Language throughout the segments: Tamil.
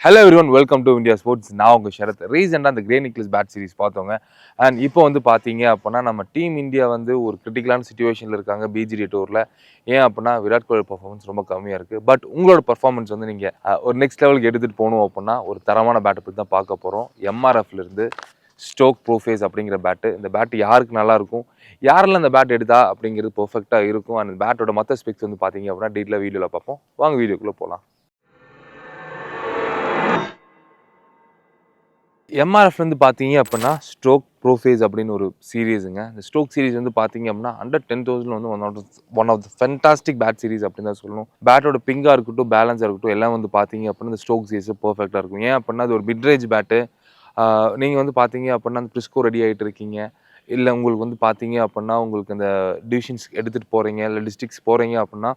Hello everyone, welcome to India Sports. நான் உங்கள் ஷரத். ரீசெண்டாக அந்த கிரே நிக்லஸ் பேட் சீரிஸ் பார்த்தோங்க. அண்ட் இப்போ வந்து பார்த்தீங்க அப்படின்னா நம்ம டீம் இந்தியா வந்து ஒரு கிரிட்டிக்கலான சுச்சுவேஷனில் இருக்காங்க பிஜிடி டூரில். ஏன் அப்படின்னா விராட் கோலி பர்ஃபார்மன்ஸ் ரொம்ப கம்மியாக இருக்குது. பட் உங்களோட பர்ஃபார்மன்ஸ் வந்து நீங்கள் ஒரு நெக்ஸ்ட் லெவலுக்கு எடுத்துகிட்டு போகணும் அப்படின்னா ஒரு தரமான பேட்டை பற்றி தான் பார்க்க போகிறோம். எம்ஆர்எஃப்லேருந்து ஸ்டோக் ப்ரோஃபேஸ் அப்படிங்கிற பேட்டு. இந்த பேட்டு யாருக்கு நல்லாயிருக்கும், யாரெல்லாம் இந்த பேட் எடுத்தா அப்படிங்கிறது பர்ஃபெக்டாக இருக்கும். அண்ட் பேட்டோட மற்ற ஸ்பெக்ஸ் வந்து பார்த்தீங்க அப்படின்னா டீட்டெயிலாக வீடியோவில் பார்ப்போம். வாங்க வீடியோக்குள்ளே போகலாம். எம்ஆர்எஃப்லேருந்து பார்த்தீங்க அப்படின்னா ஸ்ட்ரோக் ப்ரோஃபேஸ் அப்படின்னு ஒரு சீரீஸுங்க. இந்த ஸ்ட்ரோக் சீரிஸ் வந்து பார்த்தீங்க அப்படின்னா அண்டர் 10,000 வந்து one of the fantastic bat series அப்படின்னு தான் சொல்லணும். பேட்டோட பிங்காக இருக்கட்டும், பேலன்ஸாக இருக்கட்டும், எல்லாம் வந்து பார்த்தீங்க அப்படின்னா இந்த ஸ்ட்ரோக் சீரிஸ் பர்ஃபெக்டாக இருக்கும். ஏன் அப்படின்னா அது ஒரு மிட்ரேஜ் பேட்டு. நீங்கள் வந்து பார்த்தீங்க அப்படின்னா அந்த ப்ரிஸ்கோ ரெடி ஆகிட்டு இருக்கீங்க, இல்லை உங்களுக்கு வந்து பார்த்தீங்க அப்படின்னா உங்களுக்கு அந்த டிவிஷன்ஸ் எடுத்துகிட்டு போகிறீங்க, இல்லை டிஸ்ட்ரிக்ஸ் போகிறீங்க அப்படின்னா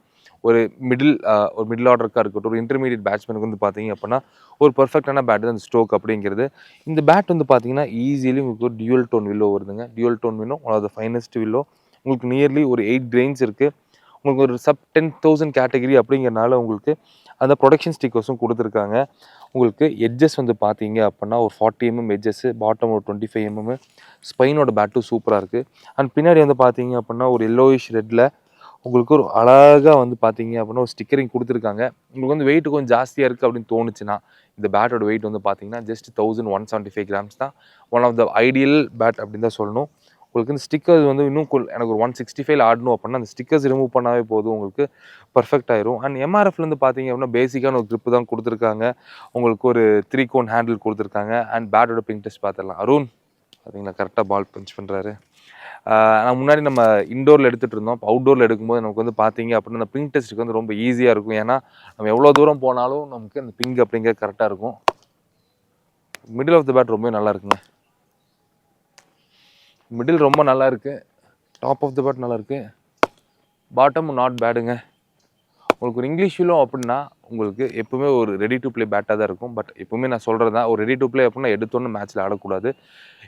ஒரு மிடில் ஆர்டருக்காக இருக்கட்டும், ஒரு இன்டர்மீடியட் பேட்ஸ்மேனுக்கு வந்து பார்த்தீங்க அப்படின்னா ஒரு பர்ஃபெக்டான பேட் தான் இந்த ஸ்ட்ரோக் அப்படிங்கிறது. இந்த பேட் வந்து பார்த்தீங்கன்னா ஈஸிலி உங்களுக்கு ஒரு டியூல் டோன் வில்லோ வருதுங்க. Dual tone willow one of the finest willow. உங்களுக்கு நியர்லி ஒரு 8 கிரெயின்ஸ் இருக்குது. உங்களுக்கு ஒரு சப் 10,000 கேட்டகரி அப்படிங்கிறனால உங்களுக்கு அந்த ப்ரொடக்ஷன் ஸ்டிக்கர்ஸும் கொடுத்துருக்காங்க. உங்களுக்கு எட்ஜஸ் வந்து பார்த்தீங்க அப்படின்னா ஒரு 40 mm எட்ஜஸ்ஸு, பாட்டம் ஒரு 25 mm. ஸ்பைனோட பேட்டும் சூப்பராக இருக்குது. அண்ட் பின்னாடி வந்து பார்த்தீங்க அப்படின்னா ஒரு எல்லோயிஷ் ரெட்டில் உங்களுக்கு ஒரு அழகாக வந்து பார்த்தீங்க அப்படின்னா ஒரு ஸ்டிக்கரிங் கொடுத்துருக்காங்க. உங்களுக்கு வந்து வெயிட் கொஞ்சம் ஜாஸ்தியாக இருக்குது அப்படின்னு தோணுச்சுன்னா இந்த பேட்டோட வெயிட் வந்து பார்த்தீங்கன்னா ஜஸ்ட் 1175 கிராம்ஸ் தான். One of the ideal bat அப்படின்னு தான் சொல்லணும். உங்களுக்கு இந்த ஸ்டிக்கர்ஸ் வந்து இன்னும் எனக்கு ஒரு 165 ஆடணும் அப்படின்னா அந்த ஸ்டிக்கர்ஸ் ரிமூவ் பண்ணாவே போதும், உங்களுக்கு பர்ஃபெக்ட் ஆயிரும். அண்ட் எம்ஆர்எஃப்லேருந்து பார்த்தீங்க அப்படின்னா பேசிக்கான ஒரு grip தான் கொடுத்துருக்காங்க. உங்களுக்கு ஒரு 3 கோன் ஹேண்டில் கொடுத்துருக்காங்க. அண்ட் பேட்டோட பிங்க் டெஸ்ட் பார்த்துடலாம். அருண் பார்த்தீங்கன்னா கரெக்டாக பால் பஞ்ச் பண்ணுறாரு. முன்னாடி நம்ம இன்டோரில் எடுத்துகிட்டு இருந்தோம். இப்போ அவுட்டோரில் எடுக்கும்போது நமக்கு வந்து பார்த்தீங்க அப்படின்னா அந்த பிங்க் டெஸ்ட்டுக்கு வந்து ரொம்ப ஈஸியாக இருக்கும். ஏன்னா நம்ம எவ்வளோ தூரம் போனாலும் நமக்கு அந்த பிங்க் அப்படிங்கிறது கரெக்டாக இருக்கும். மிடில் ஆஃப் த பேட் ரொம்ப நல்லா இருக்குங்க. மிடில் ரொம்ப நல்லா இருக்குது. டாப் ஆஃப் த பேட் நல்லா இருக்குது. பாட்டம் நாட் பேடுங்க. உங்களுக்கு ஒரு இங்கிலீஷ் வில்லோ அப்படின்னா உங்களுக்கு எப்பவுமே ஒரு ரெடி டு ப்ளே பேட்டாக தான் இருக்கும். பட் எப்பவுமே நான் சொல்கிறது தான், ஒரு ரெடி டு ப்ளே அப்படின்னா எடுத்தோன்னு மேட்ச்சில் ஆடக்கூடாது.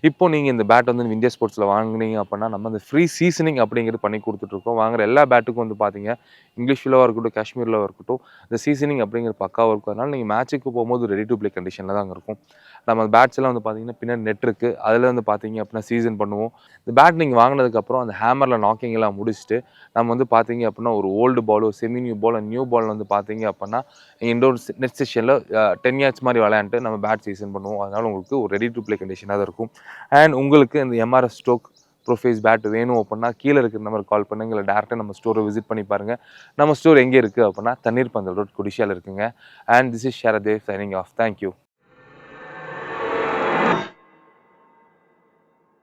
இப்போ நீங்கள் இந்த பேட் வந்து இந்தியா ஸ்போர்ட்ஸில் வாங்கினீங்க அப்படின்னா நம்ம அந்த ஃப்ரீ சீசனிங் அப்படிங்கிறது பண்ணி கொடுத்துட்ருக்கோம். வாங்குற எல்லா பேட்டுக்கும் வந்து பார்த்தீங்க இங்கிலீஷ் வில்லோவாக இருக்கட்டும், காஷ்மீரில் இருக்கட்டும், இந்த சீசனிங் அப்படிங்கிற பக்காவாக இருக்கும். அதனால் நீங்கள் மேட்ச்சுக்கு போகும்போது ரெடி டு ப்ளே கண்டிஷனில் தான் இருக்கும். நம்ம பேட்ஸ் எல்லாம் வந்து பார்த்தீங்கன்னா பின்னாடி நெட் இருக்குது, அதில் வந்து பார்த்தீங்க அப்படின்னா சீசன் பண்ணுவோம். இந்த பேட் நீங்கள் வாங்கினதுக்கப்புறம் அந்த ஹேமரில் நாக்கிங் எல்லாம் முடிச்சுட்டு நம்ம வந்து பார்த்தீங்க அப்படின்னா ஒரு ஓல்டு பால், ஒரு semi new ball, new ball வந்து பார்த்தீங்க அப்படின்னா இன்டோர் நெட் செஷனில் 10 yards மாதிரி விளையாண்டு நம்ம பேட் சீசன் பண்ணுவோம். அதனால் உங்களுக்கு ஒரு ரெடி டு ப்ளே கண்டிஷனாக தான் இருக்கும். அண்ட் உங்களுக்கு இந்த எம்ஆர்எஃப் ஸ்டோக் ப்ரோஃபேஸ் பேட் வேணும் அப்படின்னா கீழே இருக்கிற நம்பருக்கு கால் பண்ணுங்க, இல்லை டேரெக்டாக நம்ம ஸ்டோரை விசிட் பண்ணி பாருங்கள். நம்ம ஸ்டோர் எங்கே இருக்குது அப்படின்னா தண்ணீர் பந்தல் ரோட், குடிஷியாவில் இருக்குங்க. And this is Sharadev signing off. Thank you.